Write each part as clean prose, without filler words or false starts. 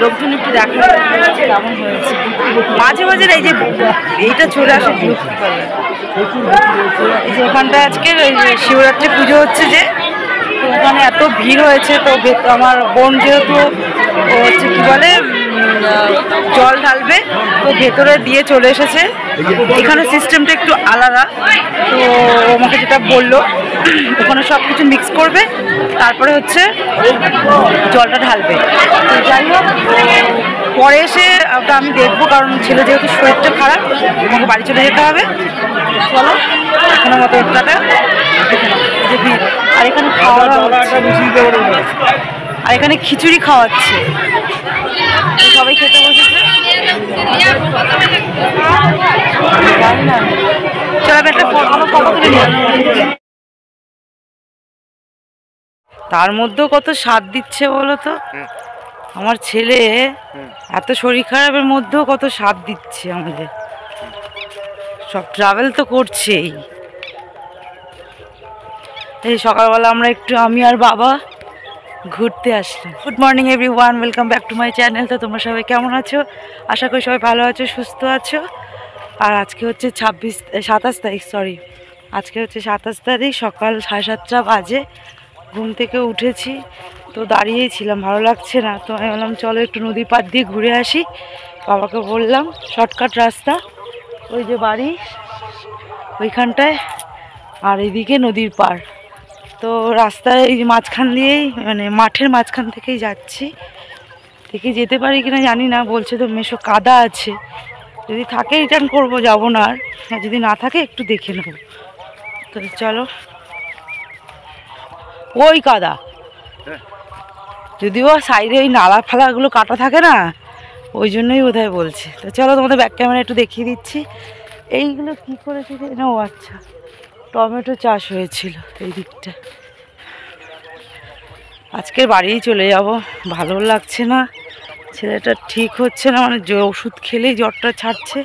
লোকজন একটু দেখা কেমন হয়েছে। মাঝে মাঝে এই যে এইটা চলে আসে ওখানটা আজকে শিবরাত্রি পুজো হচ্ছে যে, তো ওখানে এত ভিড় হয়েছে। তো আমার বোন যেহেতু হচ্ছে কি বলে জল ঢালবে, তো ভেতরে দিয়ে চলে এসেছে। এখানে সিস্টেমটা একটু আলাদা। তো আমাকে যেটা বললো, ওখানে সব কিছু মিক্স করবে, তারপরে হচ্ছে জলটা ঢালবে। তো যাই হোক, পরে এসে ওটা আমি দেখবো, কারণ ছেলে যেহেতু শরীরটা খারাপ, আমাকে বাড়ি চলে যেতে হবে। চলো এখানের মতো ওটাটা দেখে নাও যে ভিড়। আর এখানে খাওয়া দাওয়া, আর এখানে খিচুড়ি খাওয়াচ্ছে, সবাই খেতে বসেছে। চলো একটা ফটো তুলে নিয়ে। তার মধ্যেও কত স্বাদ দিচ্ছে বলো তো। আমার ছেলে এত শরীর খারাপের মধ্যেও কত স্বাদ দিচ্ছে আমাদের। সব ট্রাভেল তো করছেই। এই সকালবেলা আমরা একটু আমি আর বাবা ঘুরতে আসলাম। Good morning everyone, welcome back to my channel. তো তোমরা সবাই কেমন আছো? আশা করি সবাই ভালো আছো, সুস্থ আছো। আর আজকে হচ্ছে 27 তারিখ, আজকে হচ্ছে 27 তারিখ, সকাল 7:30 বাজে। ঘুম থেকে উঠেছি, তো দাঁড়িয়েই ছিলাম, ভালো লাগছে না। তো আমি বললাম চলো একটু নদীর পাড় দিয়ে ঘুরে আসি। বাবাকে বললাম শর্টকাট রাস্তা, ওই যে বাড়ি ওইখানটায়, আর এইদিকে নদীর পাড়। তো রাস্তায় এই মাঝখান দিয়েই, মানে মাঠের মাঝখান থেকেই যাচ্ছি। দেখি যেতে পারি কিনা জানি না। বলছে তো মেশো কাদা আছে, যদি থাকে রিটার্ন করবো, যাবো না। আর যদি না থাকে একটু দেখে নেব। তো চলো, ওই কাদা, যদিও সাইডে ওই নালা ফালাগুলো কাটা থাকে না, ওই জন্যই বোধহয় বলছে। তো চলো তোমাদের ব্যাক ক্যামেরা একটু দেখিয়ে দিচ্ছি। এইগুলো কী করেছে না, ও আচ্ছা টমেটো চাষ হয়েছিল এই দিকটা। আজকে বাড়িই চলে যাব, ভালো লাগছে না। ছেলেটা ঠিক হচ্ছে না, মানে ওষুধ খেলেই জ্বরটা ছাড়ছে,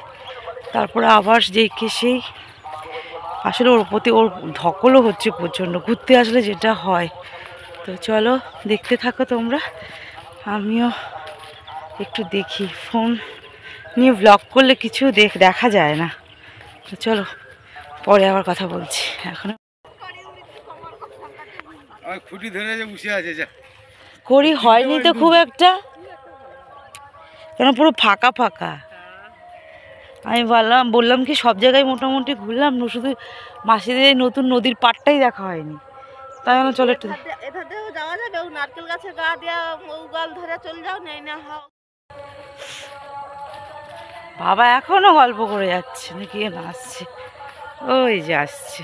তারপরে আবার যেইকে সেই। আসলে ওর প্রতি ওর ধকলও হচ্ছে প্রচণ্ড, ঘুরতে আসলে যেটা হয়। তো চলো দেখতে থাকো তোমরা, আমিও একটু দেখি। ফোন নিয়ে ব্লগ করলে কিছু দেখা যায় না। তো চলো পরে আবার কথা বলছি। এখন খুঁটি ধরে যে বসে আছে, করি হয়নি তো খুব একটা, কেন পুরো ফাঁকা ফাঁকা। আমি বললাম কি সব জায়গায় মোটামুটি ঘুরলাম, শুধু মাসিদের নতুন নদীর পাড়টাই দেখা হয়নি। তাই জন্য চলো একটু যাওয়া যাবে। নারকেল গাছের গা দিয়া গাল ধরে চলে যাও, নেই না হাও। বাবা এখনো গল্প করে যাচ্ছে নাকি, না আসছে, ওই যে আসছে।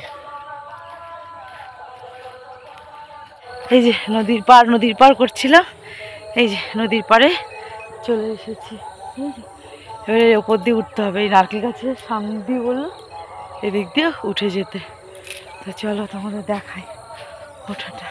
এই যে নদীর পাড় করছিলাম, এই যে নদীর পাড়ে চলে এসেছি। এবারে ওপর দিয়ে উঠতে হবে, এই নারকেল গাছের সামনে দিয়ে বললো এদিক দিয়ে উঠে যেতে। তো চলো তোমাদের দেখাই ওঠাটা।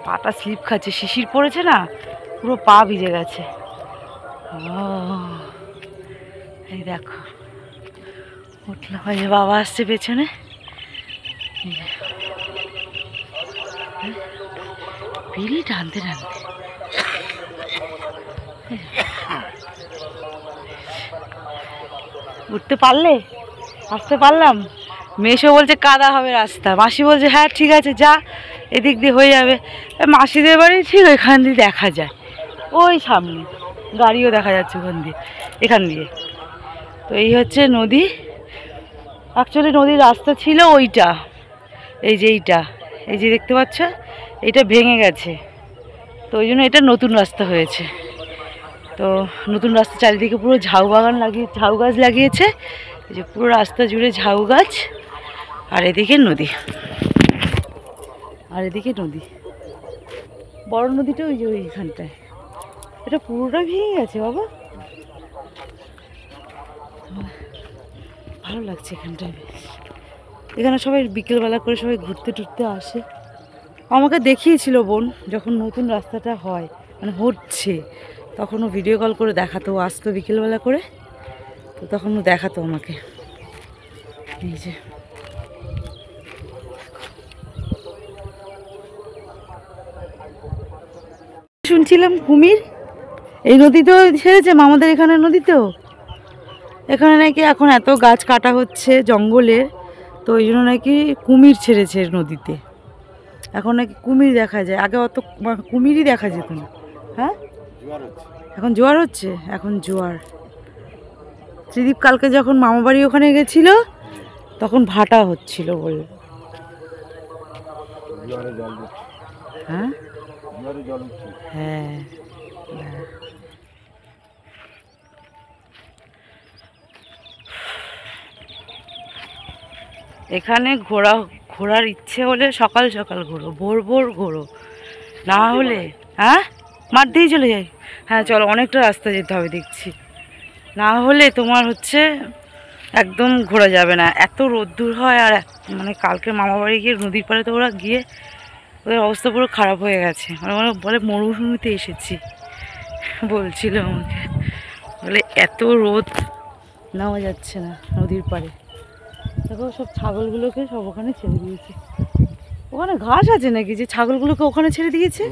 পাটা স্লিপ খাচ্ছে, শিশির পড়েছে না, পুরো পা ভিজে গেছে। এই দেখো উঠলাম, ওই যে বাবা আসছে পেছনে। বিড়ি টানতে টানতে উঠতে পারলে, আসতে পারলাম। মেশো বলছে কাদা হবে রাস্তা, মাসি বলছে হ্যাঁ ঠিক আছে যা, এদিক দিয়ে হয়ে যাবে। মাসিদের বাড়ি ঠিক ওইখান দিয়ে দেখা যায়, ওই সামনে গাড়িও দেখা যাচ্ছে এখান দিয়ে। তো এই হচ্ছে নদী। অ্যাকচুয়ালি নদীর রাস্তা ছিল ওইটা, এই যে দেখতে পাচ্ছ, এইটা ভেঙে গেছে। তো ওই জন্য এটা নতুন রাস্তা হয়েছে। তো নতুন রাস্তা চারিদিকে পুরো ঝাউ গাছ লাগিয়েছে। এই যে পুরো রাস্তা জুড়ে ঝাউ গাছ, আর এদিকে নদী, বড় নদীটা ওই যে ওইখানটায়। এটা পুরোটা ভেঙে গেছে বাবা। ভালো লাগছে এখানটায় বেশ। এখানে সবাই বিকেলবেলা করে সবাই ঘুরতে টুরতে আসে। আমাকে দেখিয়েছিল বোন যখন নতুন রাস্তাটা হয় মানে হচ্ছে, তখন ও ভিডিও কল করে দেখাতো, ও আসতো বিকেলবেলা করে, তো তখন ও দেখাতো আমাকে। এই যে শুনছিলাম কুমির এই নদীতেও ছেড়েছে, মামাদের এখানে নদীতেও। এখানে নাকি এখন এত গাছ কাটা হচ্ছে জঙ্গলে, তো ওই জন্য নাকি কুমির ছেড়েছে নদীতে। এখন নাকি কুমির দেখা যায়, আগে অত কুমিরই দেখা যেত না। হ্যাঁ এখন জোয়ার হচ্ছে, এখন জোয়ার। ত্রিদীপ কালকে যখন মামাবাড়ি ওখানে গেছিল তখন ভাটা হচ্ছিল বলে। হ্যাঁ হ্যাঁ এখানে ঘোরার ইচ্ছে হলে সকাল সকাল ঘোরো, ভোর ভোর ঘোরো, না হলে হ্যাঁ মাঠ দিয়েই চলে যাই। হ্যাঁ চলো, অনেকটা রাস্তা যেতে হবে দেখছি, না হলে তোমার হচ্ছে একদম ঘোরা যাবে না, এত রোদ্দুর হয়। আর মানে কালকে মামাবাড়ি গিয়ে নদীর পাড়ে তো ওরা গিয়ে ওদের অবস্থা পুরো খারাপ হয়ে গেছে, মানে ওরা বলে মরুভূমিতে এসেছি বলছিল আমাকে, বলে এত রোদ নেওয়া যাচ্ছে না নদীর পাড়ে। দেখো সব ছাগলগুলোকে সব ওখানে ছেড়ে দিয়েছে। ওখানে ঘাস আছে নাকি যে ছাগলগুলোকে ওখানে ছেড়ে দিয়েছে?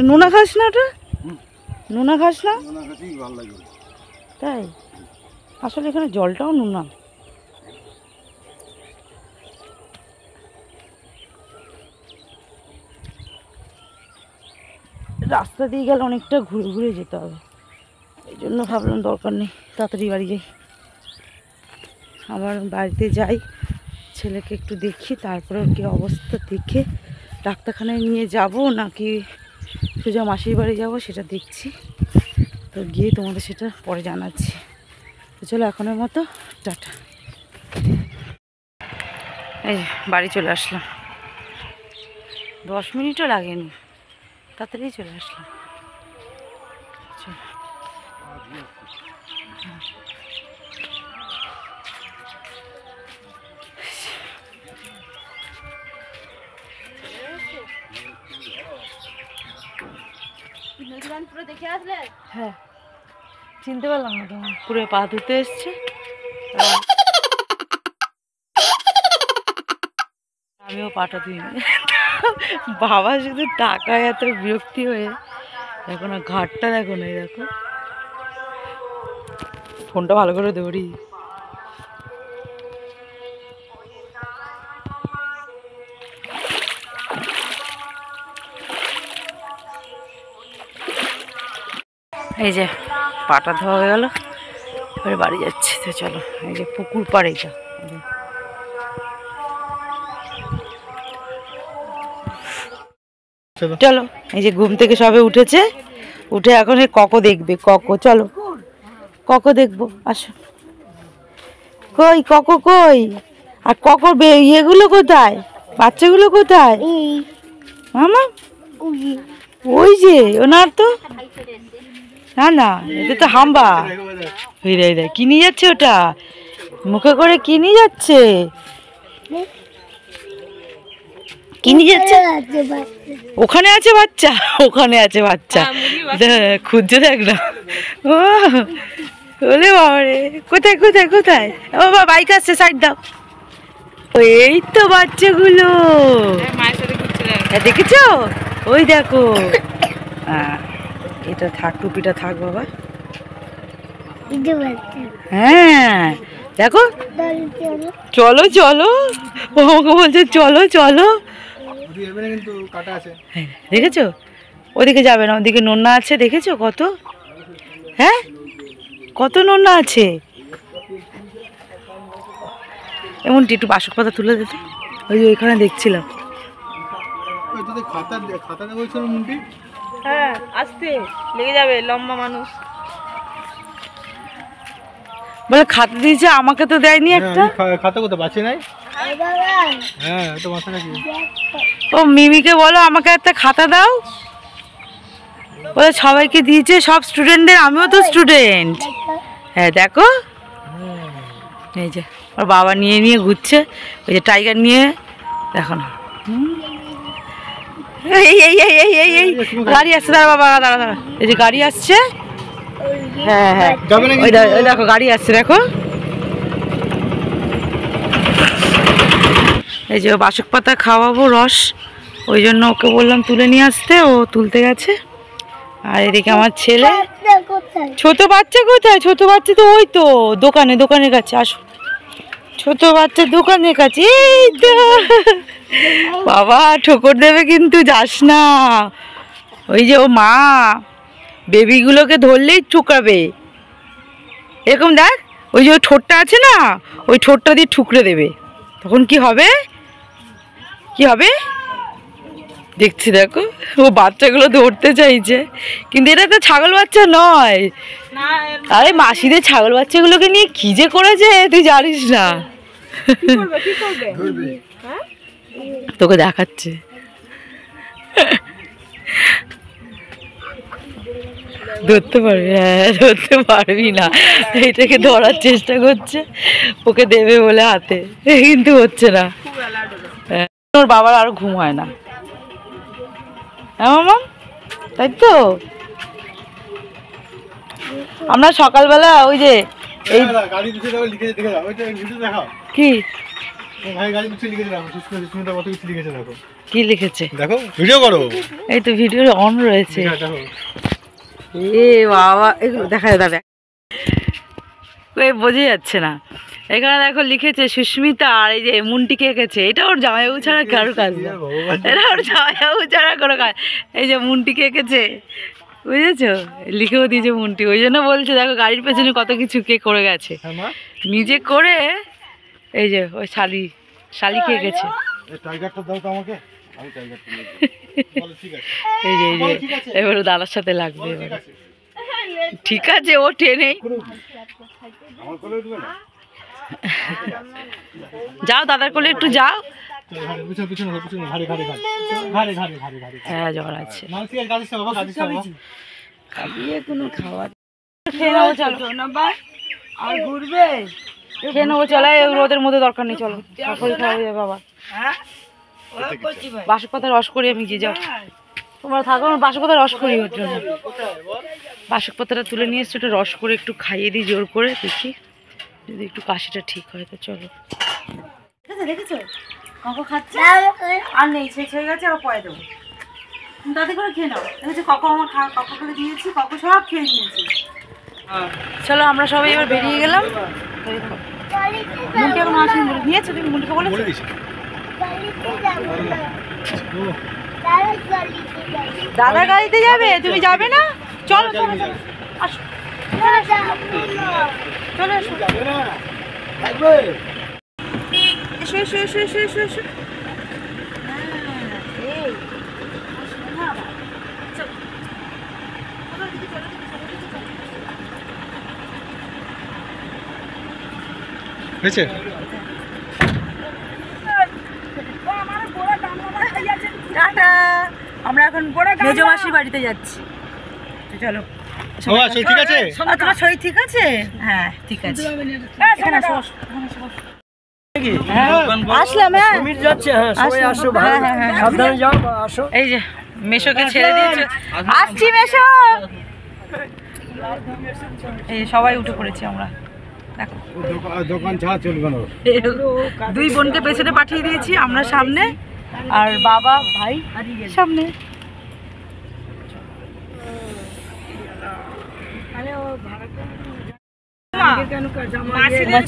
নোনা ঘাস না ওটা? নোনা ঘাস না? তাই আসলে এখানে জলটাও নোনা। রাস্তা দিয়ে গেলে অনেকটা ঘুরে ঘুরে যেতে হবে, এই জন্য ভাবলাম দরকার নেই, তাড়াতাড়ি বাড়ি যাই। আবার বাড়িতে যাই, ছেলেকে একটু দেখি, তারপরে ওর কী অবস্থা দেখে ডাক্তারখানায় নিয়ে যাব নাকি সোজা মাসির বাড়ি যাব সেটা দেখছি। তো গিয়ে তোমাদের সেটা পরে জানাচ্ছি। তো চলো এখনের মতো টাটা। এই বাড়ি চলে আসলাম, 10 মিনিটও লাগেনি, তাড়াতাড়ি চলে আসলাম। হ্যাঁ চিনতে পারলাম না, তোমার পুরো পা ধুতে এসছে। আমিও পাটা ধুইনি। বাবা শুধু টাকায় এত বিরক্তি হয়ে, দেখো না ঘাটটা, দেখো না, দেখো ফোনটা ভালো করে ধরি। এই যে পাটা ধোয়া হয়ে গেল, এবারে বাড়ি যাচ্ছি। তো চলো, এই যে পুকুর পাড়, এইটা চলো। এই যে ঘুম থেকে সবে উঠেছে, উঠে এখন এই কক দেখবে, কক, চলো কক দেখবো, আসো। কই কক কই? আর ককর ইয়েগুলো কোথায়, বাচ্চাগুলো কোথায় মামা? ওই যে ওনার তো না না, এটা তো হাম্বা। কি নিয়ে যাচ্ছে ওটা, মুখে করে কি নিয়ে যাচ্ছে, কি নিয়ে যাচ্ছে? ওখানে আছে বাচ্চা, ওখানে আছে বাচ্চা, খুঁজছে দেখ না। ও বলে বাবারে, কোথায় কোথায় কোথায়? ও বাবা বাইক আসছে, সাইড দাও। এই তো বাচ্চাগুলো, দেখেছো? ওই দেখো, এটা থাক, টুপিটা থাক বাবা। হ্যাঁ দেখো, চলো চলো, ও আমাকে বলছে চলো চলো। দেখেছো? ওদিকে যাবে না, ওদিকে নোনা আছে, দেখেছো কত? হ্যাঁ কত নোনা আছে। এমনটি একটু বাসক পাতা তুলে দিত, ওই যে ওইখানে দেখছিলাম। হ্যাঁ আসতে লেগে যাবে, লম্বা মানুষ। বলে খাতা দিয়েছে, আমাকে তো দেয়নি একটা। খাতা কোথায় বাঁচে নাই? হ্যাঁ তো মাথা নাকি ও মিমিকে বলো আমাকে একটা খাতা দাও, বলে সবাইকে দিয়েছে, সব স্টুডেন্টদের, আমিও তো স্টুডেন্ট। হ্যাঁ দেখো, এই যে ওর বাবা নিয়ে নিয়ে ঘুরছে, ওই যে টাইগার নিয়ে, দেখো না। এই এই এই এই এই এই গাড়ি আসছে, দাঁড়া বাবা, দাঁড়া দাঁড়া, এই যে গাড়ি আসছে। হ্যাঁ হ্যাঁ ওই দেখো গাড়ি আসছে, দেখো। এই যে বাসক পাতা খাওয়াবো রস, ওই জন্য ওকে বললাম তুলে নিয়ে আসতে, ও তুলতে গেছে। আর এদিকে আমার ছেলে। ছোট বাচ্চা কোথায়? ছোট বাচ্চা তো ওই তো দোকানের কাছে। আসো, ছোট বাচ্চা দোকানের কাছে, এই তো। বাবা ঠোকর দেবে কিন্তু, যাস না। ওই যে ও মা বেবিগুলোকে ধরলেই ঠুকাবে, এরকম দেখ, ওই যে ওই ঠোঁটটা আছে না, ওই ঠোঁটটা দিয়ে ঠুকরে দেবে, তখন কি হবে? কি হবে দেখছি, দেখো ও বাচ্চাগুলো ধরতে চাইছে, কিন্তু এটা তো ছাগল বাচ্চা নয়। আরে মাসিদের ছাগল বাচ্চাগুলোকে নিয়ে কি যে করেছে তুই জানিস না। তোকে দেখাচ্ছে, ধরতে পারবি? হ্যাঁ ধরতে পারবি না, এটাকে ধরার চেষ্টা করছে, ওকে দেবে বলে হাতে, কিন্তু হচ্ছে না। ওর বাবার আর ঘুম হয় না, হ্যাঁ মামা, তাই তো। আমরা সকালবেলা ওই যে এই কি কি লিখেছে দেখো, ভিডিও করো, এই তো ভিডিও অন রয়েছে। এ বাবা, এগুলো দেখা যাবে, বোঝা যাচ্ছে না। এখানে দেখো লিখেছে সুস্মিতা, আর এই যে মুন্টিকে এঁকেছে, এটা ওর জামাইবাবু ছাড়া কারো কাজ না, এটা ওর জামাইবাবু ছাড়া কোনো কাজ। এই যে মুন্টিকে এঁকেছে, বুঝেছো, লিখেও দিয়েছে মুন্টি, ওই জন্য বলছে দেখো গাড়ির পেছনে কত কিছু কে করে গেছে, নিজে করে। এই যে ওই শালিকে এঁকেছে। এই যে এবার দাদার সাথে লাগবে, এবার ঠিক আছে, ও ট্রেনেই যাও, দাদার কোলে একটু যাও। হ্যাঁ জ্বর আছে, খেয়ে নেবো চলো, আর ঘুরবে, খেয়ে নেবো চলো, রোদের মধ্যে দরকার নেই, চলো শরীর খারাপ হয়ে যাবে বাবা। বাসক পাতা রস করি আমি, গিয়ে যাও তোমরা থাকো, আমার বাসক পাতা রস করি, ওর জন্য বাসক পাতাটা তুলে নিয়ে এসছি, ওটা রস করে একটু খাইয়ে দিই জোর করে, দেখি যদি একটু কাশিটা ঠিক হয় তো। চলো, দেখেছো কাকু খাচ্ছে, আর নেই, শেষ হয়ে গেছে, আবার পরে দেবো, তাতে করে খেয়ে নাও। দেখেছো কাকু আমার কাকু করে দিয়েছি, কাকু সব খেয়ে নিয়েছি। চলো আমরা সবাই এবার বেরিয়ে গেলাম। মুন্টি এখন আসেনি বলে নিয়েছো তুমি, মুন্টিকে বলেছো? দাদা গাড়িতে যাবে, তুমি যাবে না? চলো চলো চলো, আসো চলো, এসো এসো এসো এসো এসো এসো। হয়েছে, আমরা এখন মেজো মাসির বাড়িতে যাচ্ছি, চলো। ঠিক আছে, তোমার শরীর ঠিক আছে? হ্যাঁ ঠিক আছে, আসলাম। এই যে মেশোকে ছেড়ে দিয়েছে, আসছি মেশো। এই সবাই উঠে পড়েছি আমরা, দেখো দোকান ছাড়া চলবে না। দুই বোনকে পেছনে পাঠিয়ে দিয়েছি, আমরা সামনে, আর বাবা ভাই সামনে।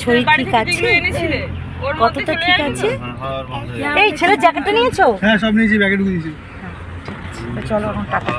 শরীর ঠিক আছে? কতটা ঠিক আছে? এই ছেলের জ্যাকেটটা নিয়েছো? হ্যাঁ সব নিয়েছি, ব্যাগে ঢুকে দিয়েছি। চলো এখন টাটা।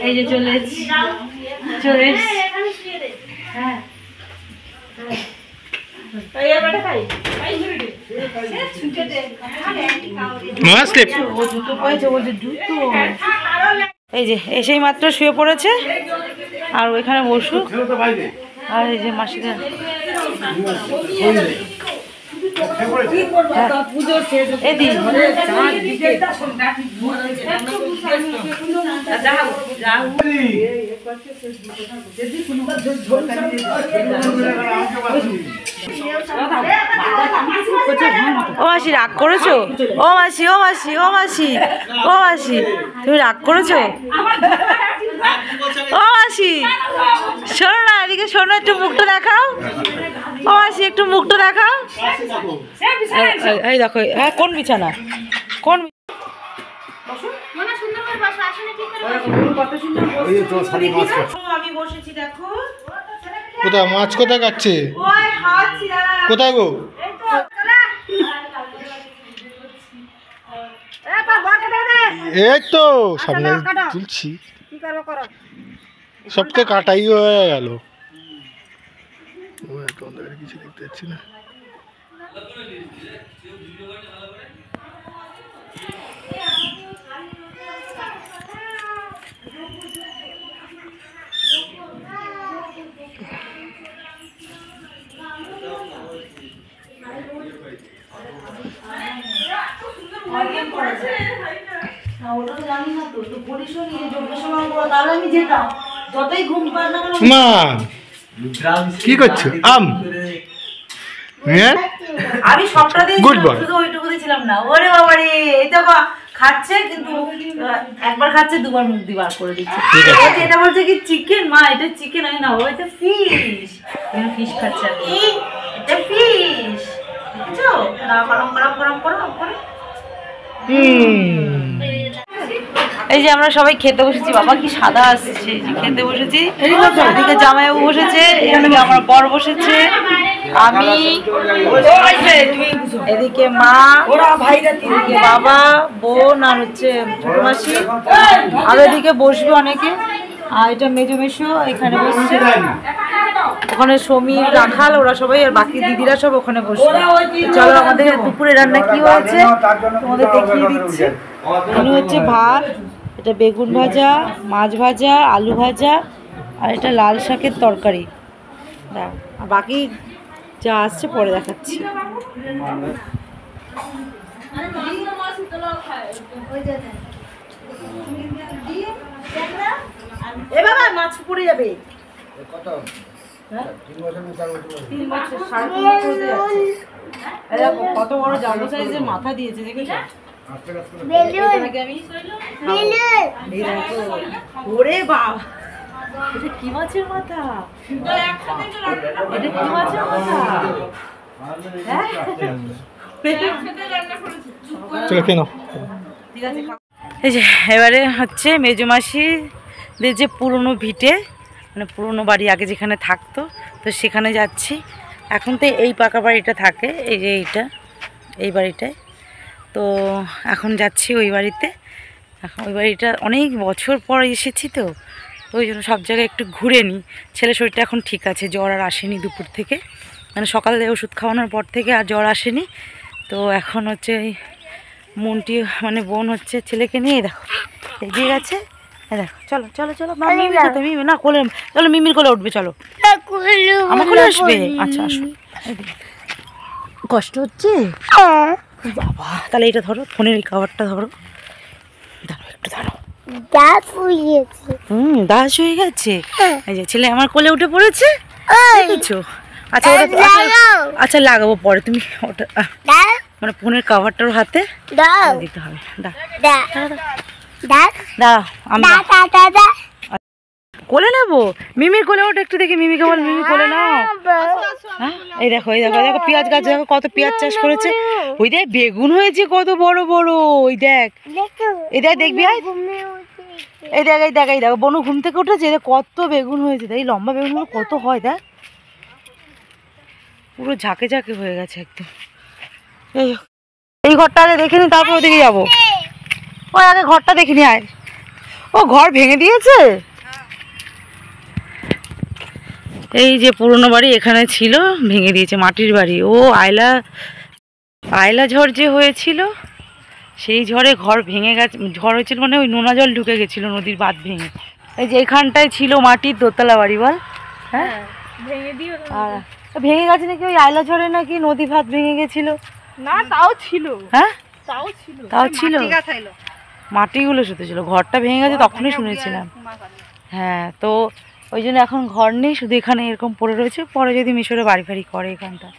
এই যে চলে এসেছি হ্যাঁ এই যে এসেই মাত্র শুয়ে পড়েছে আর ওইখানে বসু আর এই যে মাসিরা ও মাসি রাগ করেছো? ও মাসি ও মাসি ও মাসি ও মাসি তুমি রাগ করেছো? ও মাসি শোনো না, এদিকে শোনো, একটু মুখটা দেখাও। ও মাসি একটু মুখটা দেখাও। এই দেখো, হ্যাঁ কোন বিছানা, কোন আমি বসেছি দেখো। কোথায় মাছ কোথায় কাটছে? কোথায় গো? এই তো সামনে তুলছি, সব তো কাটাই হয়ে গেল। কিছু দেখতে পাচ্ছি না। কি করছো? আমি সবটা দিয়েছিলাম, শুধু ওইটুকু দিয়েছিলাম না। ওরে বাবা রে, এটা খাচ্ছে কিন্তু একবার খাচ্ছে দুবার মুখ দিয়ে বার করে দিচ্ছে। এটা বলছে কি চিকেন, মা এটা চিকেন হয় না, ও এটা ফিশ। ফিশ খাচ্ছে, এটা ফিশ। বুঝছো না? গরম গরম গরম গরম করে। এই যে আমরা সবাই খেতে বসেছি। বাবা কি সাদা আসছে, খেতে বসেছি। এদিকে জামাইবাবু বসেছে, এদিকে আমার বর বসেছে, আমি, এদিকে মা, এদিকে বাবা, বোন আর হচ্ছে ছোট মাসি, আর এদিকে বসবে অনেকে। আর এটা মেজো মেশো এখানে বসছে, ওখানে সমীর, রাখাল, ওরা সবাই, আর বাকি দিদিরা সব ওখানে বসবে। চলো আমাদের দুপুরে রান্না কি হয়েছে তোমাদের দেখিয়ে দিচ্ছি। এখানে হচ্ছে ভাত, এটা বেগুন ভাজা, মাছ ভাজা, আলু ভাজা, আর এটা লাল শাকের তরকারি। আর বাকি যা আসছে পরে দেখাচ্ছি। এ বাবা মাছ পড়ে যাবে। কত বড় জামা সাইজের মাথা দিয়েছে দেখেছো? ওরে বাবা, এটা কি মাছের মাথা? এটা কি মাছের মাথা? চলো কেন এই যে এবারে হচ্ছে মেজমাসিদের যে পুরনো ভিটে, মানে পুরনো বাড়ি আগে যেখানে থাকতো, তো সেখানে যাচ্ছি। এখন তো এই পাকা বাড়িটা থাকে, এই যে এই বাড়িটায়, তো এখন যাচ্ছি ওই বাড়িতে। এখন ওই বাড়িটা অনেক বছর পর এসেছি, তো ওই জন্য সব জায়গায় একটু ঘুরে নিই। ছেলের শরীরটা এখন ঠিক আছে, জ্বর আর আসেনি দুপুর থেকে, মানে সকালে ওষুধ খাওয়ানোর পর থেকে আর জ্বর আসেনি। তো এখন হচ্ছে এই মনটি মানে বোন হচ্ছে ছেলেকে নিয়ে দেখো এগিয়ে গেছে। দেখো চলো চলো চলো, মিমি কোথায়? মিমি না কোলে, চলো মিমির কোলে উঠবে, চলো আমার কোলে আসবে। আচ্ছা আসো। কষ্ট হচ্ছে বাবা, তাহলে এটা ধরো, ফোনের এই কাভারটা ধরো, ধরো একটু ধরো। দাস হয়ে গেছে। এই যে ছেলে আমার কোলে উঠে পড়েছে, দেখেছো? আচ্ছা ওটা আচ্ছা লাগাবো পরে, তুমি ওটা মানে ফোনের কাভারটার হাতে দিতে হবে। দাঁড়াও আমি কোলে নেবো, মিমির কোলে ওটা একটু দেখি, মিমিকে বল মিমি কোলে নাও। হ্যাঁ এই দেখো এই দেখো, দেখো পেঁয়াজ গাছ, দেখো কত পেঁয়াজ চাষ করেছে। ওই দেখ বেগুন হয়েছে কত বড় বড়, ওই দেখ, এই দেখ দেখবি, এই দেখ এই দেখ এই দেখো, বনু ঘুম থেকে উঠেছে, কত বেগুন হয়েছে। এই লম্বা বেগুনগুলো কত হয় দেখ, পুরো ঝাঁকে ঝাঁকে হয়ে গেছে একদম। এই ঘরটা আগে দেখে নি, তারপর ওদিকে যাবো। ওই আগে ঘরটা দেখিনি, আয়। ও ঘর ভেঙে দিয়েছে। এই যে পুরনো বাড়ি এখানে ছিল, ভেঙে দিয়েছে, মাটির বাড়ি। ও আয়লা ঝড় যে হয়েছিল, সেই ঝড়ে ঘর ভেঙে গেছে। ঝড় হয়েছিল মানে ওই নোনা জল ঢুকে গেছিল নদীর বাঁধ ভেঙে। এই যে এখানটায় ছিল মাটির দোতলা বাড়ি, বল। হ্যাঁ ভেঙে দিও। আর ভেঙে গেছে নাকি ওই আয়লা ঝড়ে, নাকি নদী ভাত ভেঙে গেছিল। না তাও ছিল, হ্যাঁ তাও ছিল, মাটিগুলো শুধু ছিল, ঘরটা ভেঙে গেছে তখনই শুনেছিলাম। হ্যাঁ তো ওই জন্য এখন ঘর নেই, শুধু এখানে এরকম পড়ে রয়েছে। পরে যদি মিশরে বাড়ি ফাড়ি করে এখানটা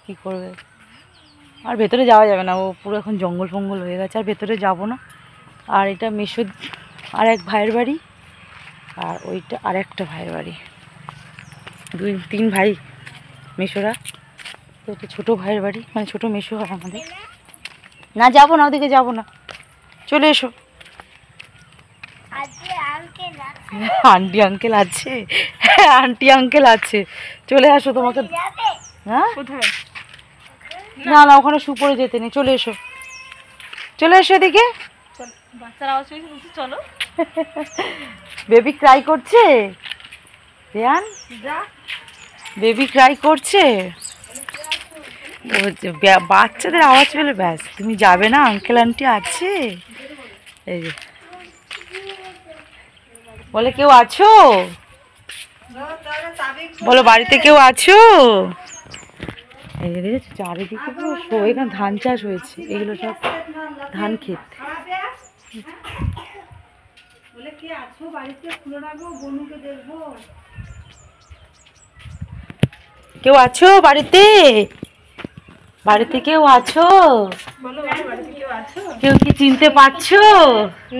কী করবে, আর ভেতরে যাওয়া যাবে না, ও পুরো এখন জঙ্গল ফঙ্গল হয়ে গেছে, আর ভেতরে যাব না। আর এটা মিশর আর এক ভাইয়ের বাড়ি, আর ওইটা আর একটা ভাইয়ের বাড়ি, তিন ভাই মেশোরা। তো এটা ছোটো ভাইয়ের বাড়ি, মানে ছোটো মেশো হয় আমাদের। না যাবো না, ওদিকে যাবো না, চলে এসো। আন্টি আঙ্কেল আছে, হ্যাঁ আন্টি আঙ্কেল আছে, চলে আসো। তোমাকে হ্যাঁ না না ওখানে শুপরে যেতে নেই, চলে এসো চলে এসো এদিকে। চলো। বেবি ক্রাই করছে, রিয়ান বেবি ক্রাই করছে। বাচ্চাদের আওয়াজ পেলে ব্যাস, তুমি যাবে না, আঙ্কেল আন্টি আছে। এই যে বলে কেউ আছো, বলো বাড়িতে কেউ আছো। এই যে দেখেছো চারিদিকে পুরো শো, এখানে ধান চাষ হয়েছে, এগুলো সব ধান ক্ষেত। কেউ আছো বাড়িতে, বাড়িতে কেউ আছো, কেউ কি চিনতে পারছো?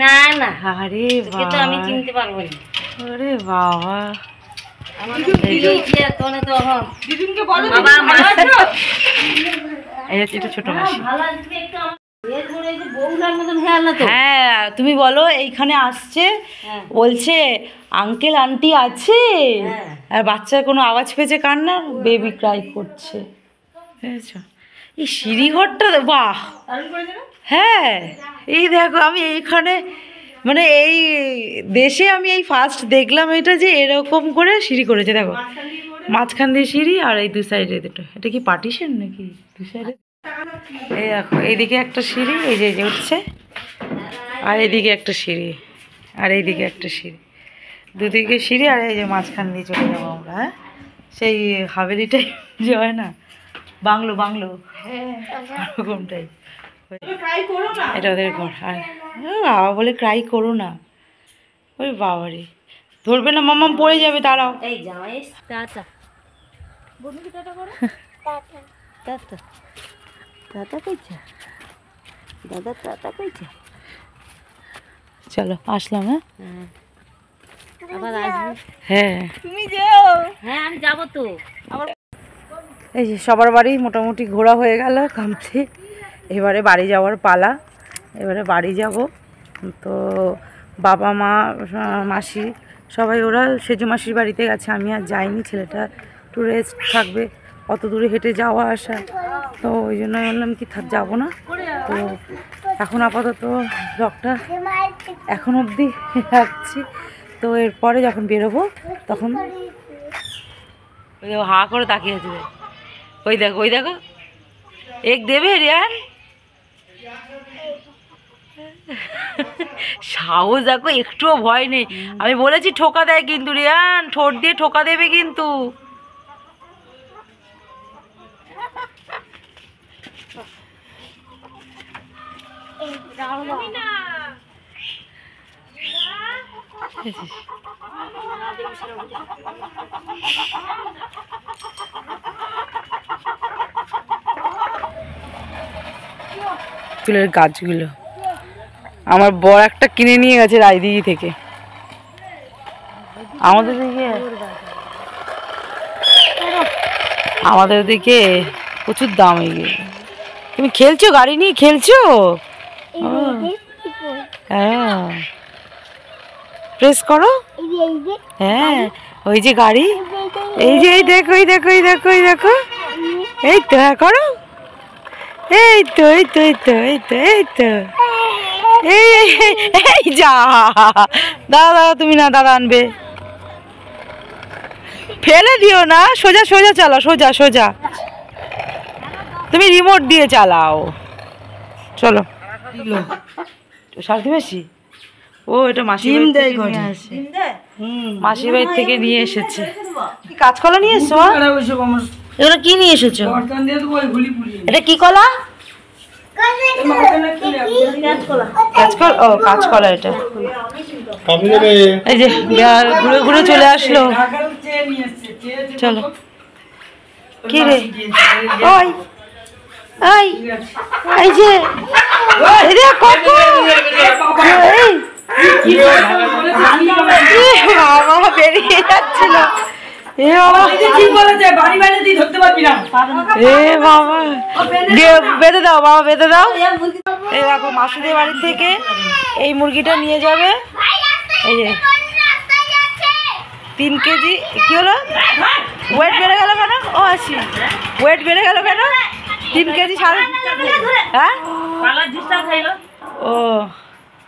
না না, আরে তো আমি চিনতে পারবো না। আরে বাবা, এটা ছোট মাসি। হ্যাঁ তুমি বলো, এইখানে আসছে, বলছে আঙ্কেল আন্টি আছে, আর বাচ্চার কোনো আওয়াজ পেয়েছে কান্না, বেবি ক্রাই করছে, বুঝেছো? এই সিঁড়িঘরটা বাহ, হ্যাঁ এই দেখো, আমি এইখানে মানে এই দেশে আমি এই ফার্স্ট দেখলাম এটা, যে এরকম করে সিঁড়ি করেছে। দেখো মাঝখান দিয়ে সিঁড়ি, আর এই দু সাইডে দুটো, এটা কি পার্টিশন নাকি দু সাইডে? এই দেখো এইদিকে একটা সিঁড়ি, এই যে উঠছে, আর এইদিকে একটা সিঁড়ি, আর এইদিকে একটা সিঁড়ি, দুদিকে সিঁড়ি, আর এই যে মাঝখান দিয়ে চলে যাবো আমরা। হ্যাঁ সেই হাভেলিটাই যে হয় না, বাংলো বাংলো ওরকমটাই, এটা ওদের ঘর। আর বাবা বলে ক্রাই করো না, ওই বাবারে ধরবে না, মাম্মাম পড়ে যাবে, দাঁড়াও। এই জামাই টাটা, বন্ধুকে টাটা করো, টাটা টাটা, টাটা কইছা দাদা, টাটা কইছা। চলো আসলাম। হ্যাঁ আবার আসবো। হ্যাঁ তুমি যাও। হ্যাঁ আমি যাবো তো আবার। এই যে সবার বাড়ি মোটামুটি ঘোরা হয়ে গেল কমপ্লিট। এবারে বাড়ি যাওয়ার পালা। এবারে বাড়ি যাব। তো বাবা মা মাসি সবাই ওরা সেজু মাসির বাড়িতে গেছে, আমি আর যাইনি। ছেলেটা একটু রেস্ট থাকবে, অত দূরে হেঁটে যাওয়া আসা, তো ওই জন্য বললাম কি যাবো না। তো এখন আপাতত ব্লগটা এখন অবধি রাখছি। তো এরপরে যখন বেরোবো তখন হা করে তাকিয়ে আছে। ওই দেখো ওই দেখো, এক দেবে রিয়ান, সাহস দেখো, একটুও ভয় নেই। আমি বলেছি ঠোকা দেয় কিন্তু রিয়ান, ঠোঁট দিয়ে ঠোকা দেবে কিন্তু। ফুলের গাছগুলো আমার বর একটা কিনে নিয়ে গেছে রায়দিঘি থেকে। আমাদের দিকে প্রচুর দাম। এগিয়ে তুমি খেলছো, গাড়ি নিয়ে খেলছো? হ্যাঁ, প্রেস করো। হ্যাঁ, ওই যে গাড়ি, এই যে এই দেখো এই দেখো এই দেখো এই দেখো, এই তো হ্যাঁ করো, এই তো এই তো এই তো এই তো এই তো এই যা। দাদা দাদা তুমি না, দাদা আনবে। ফেলে দিও না, সোজা সোজা চালাও, সোজা সোজা। তুমি রিমোট দিয়ে চালাও। চলো। সারথি মাসি, ও এটা মাসির মাসির বাড়ি থেকে নিয়ে এসেছে। কাঁচকলা নিয়ে এসছো? এগুলো কি নিয়ে এসেছো? এটা কি কলা? কাঁচকলা। ও কাঁচকলা এটা। এই যে ঘুরে ঘুরে চলে আসলো। চলো। কি রে? ওই ওই এই যে বাবা বেরিয়ে যাচ্ছিল। এ বাবা বেঁধে দাও বাবা, বেঁধে দাও। এই দেখো মাসুদের বাড়ি থেকে এই মুরগিটা নিয়ে যাবে। এই যে 3 কেজি। কি হলো? ওয়েট বেড়ে গেল কেন? ও আসি, ওয়েট বেড়ে গেল কেন? 3 কেজি সাড়ে। হ্যাঁ ও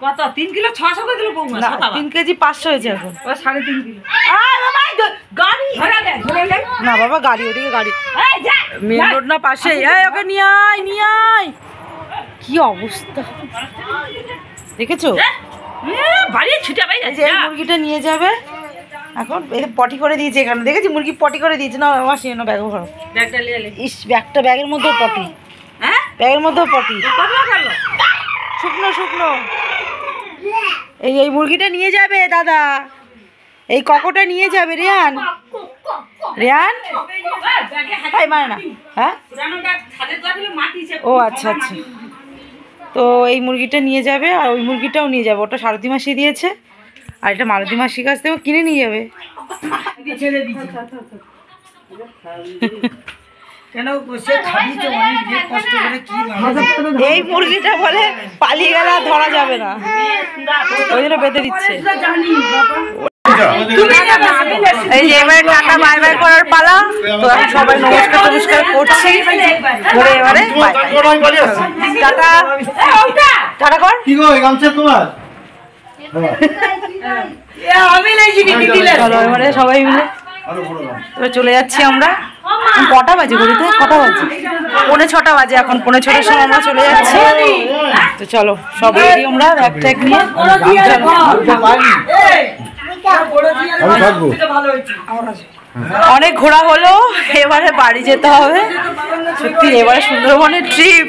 কত? 3 কিলো 600 করে দিল বৌমা। 3 কেজি 500 হয়েছে এখন। ও 3.5 কিলো। গাড়ি ধরে দে, ধরে দে। না বাবা, গাড়ি ওদিকে, গাড়ি মেন রোড না পাশেই। এই ওকে নিয়ে আয়, নিয়ে আয়। কি অবস্থা দেখেছো? বাড়ি ছুটে পাই এই যে এই মুরগিটা নিয়ে যাবে এখন। পটি করে দিয়েছে এখানে, দেখেছি মুরগি পটি করে দিয়েছে। না আমার সে না, ব্যাগও ভরো, ব্যাগটা নিয়ে এলে। ইস ব্যাগটা, ব্যাগের মধ্যেও পটি। হ্যাঁ, ব্যাগের মধ্যেও পটি, শুকনো শুকনো। এই এই মুরগিটা নিয়ে যাবে দাদা, এই ককোটা নিয়ে যাবে রিয়ান। রিয়ান মানে না। হ্যাঁ ও আচ্ছা আচ্ছা। তো এই মুরগিটা নিয়ে যাবে, আর ওই মুরগিটাও নিয়ে যাবে। ওটা সারথি মাসি দিয়েছে, আর এটা মালতী মাসির কাছ থেকেও কিনে নিয়ে যাবে। এই মুরগিটা বলে পালিয়ে গেলে আর ধরা যাবে না, ওই জন্য বেঁধে দিচ্ছে। এই যে এবারে টাটা বাই বাই করার পালা। তো এখন সবাই নমস্কার টমস্কার করছি, করে এবারে টাটা টাটা কর। কি গো গামছা তোমার? চলো এবারে সবাই মিলে এবার চলে যাচ্ছি আমরা। কটা বাজে ঘড়িতে? কটা বাজে? 5:45 বাজে এখন। 5:45 সময় আমরা চলে যাচ্ছি। তো চলো সব রেডি আমরা, ব্যাগ ট্যাগ নিয়ে। অনেক ঘোরা হলো, এবারে বাড়ি যেতে হবে। সত্যি এবারে সুন্দরবনের ট্রিপ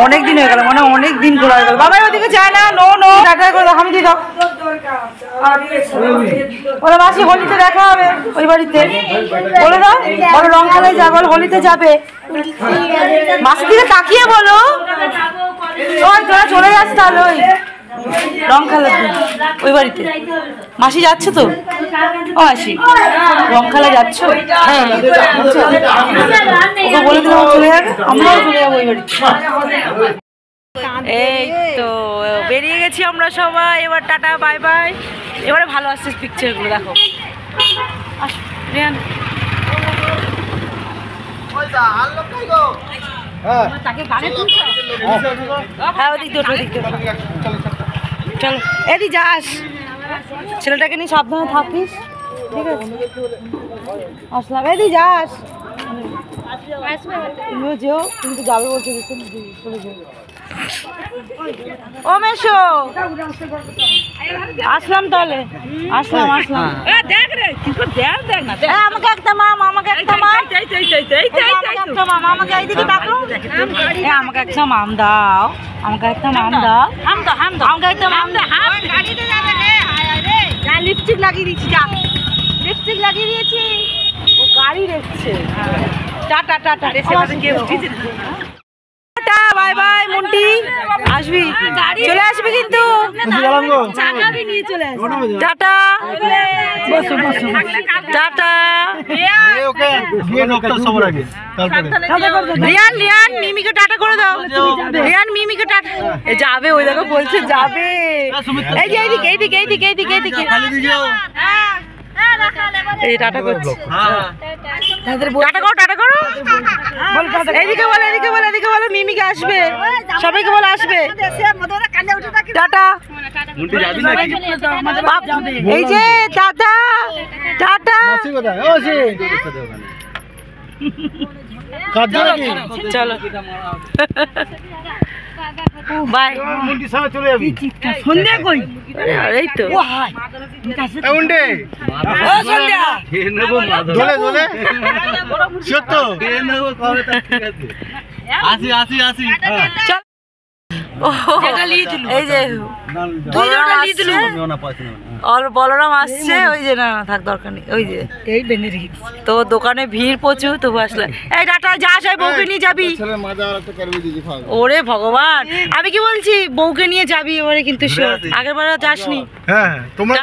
অনেক দিন হয়ে গেল, মানে অনেক দিন ঘোরা হয়ে গেল। বাবা ওদিকে যায় না, নো নো, টাটা করে দাও, আমি দিয়ে দাও। বলে মাসি হোলিতে দেখা হবে ওই বাড়িতে, বলে দাও। বলো রং খেলায় যাবো, হোলিতে যাবে। মাসির দিকে তাকিয়ে বলো। ওই তোরা চলে যাস তাহলে। ওই রং খেলার দিন ওই বাড়িতে মাসি যাচ্ছে তো? ও মাসি রং খেলা যাচ্ছ? হ্যাঁ ওকে বলে দিলাম চলে যাবে, আমরাও চলে যাবো ওই বাড়িতে। এই তো বেরিয়ে গেছি আমরা সবাই, এবার টাটা বাই বাই। এবারে ভালো আসছে পিকচারগুলো দেখো। রিয়ান হ্যাঁ ওদিক দিয়ে ওদিক দিয়ে চলো। এদি যাস, ছেলেটাকে নিয়ে সাবধানে থাকিস, ঠিক আছে? আসলাম, এদি যাস, তুমিও যেও, তুমি তো যাবে বলছো চলে যাও। ও মেশো আসলাম তাহলে, আসলাম আসলাম। দেখ রে দেখ না, আমাকে একটা মাম, আমাকে একটা মাম, একটা মাম, আমাকে এইদিকে তাকাও, আমাকে একটা মাম দাও, আমাকে একটা মাম দাও, আমাকে একটা মাম দাও। লিপস্টিক লাগিয়ে দিচ্ছি, যা লিপস্টিক লাগিয়ে দিয়েছি, ও গাড়ি দেখছে। Tata tata, bye bye Munti, আসবি চলে আসবি কিন্তু, টাটা টাটা। রিয়ান রিয়ান মিমিকে টাটা করে দাও, রিয়ান মিমিকে টাটা। যাবে ওই দেখো বলছে যাবে, এই যে এইদিকে এইদিকে এইদিকে এইদিকে এইদিকে এই টাটা করছি, টাটা করো টাটা করো, এদিকে বলো এদিকে বলো এদিকে বলো, মিমিকে আসবে, সবাইকে বলো আসবে, টাটা। এই যে টাটা টাটা, চলো বাই। সন্ধ্যা কই? এই তো এই যে বলরাম আসছে, ওই যে না থাক দরকার নেই, ওই যে তো দোকানে ভিড় প্রচুর, তবু আসলে এই টাটা যাস, বউকে নিয়ে যাবি। ওরে ভগবান, আমি কি বলছি বউকে নিয়ে যাবি ওরে, কিন্তু আগের বার যাসনি। হ্যাঁ তোমরা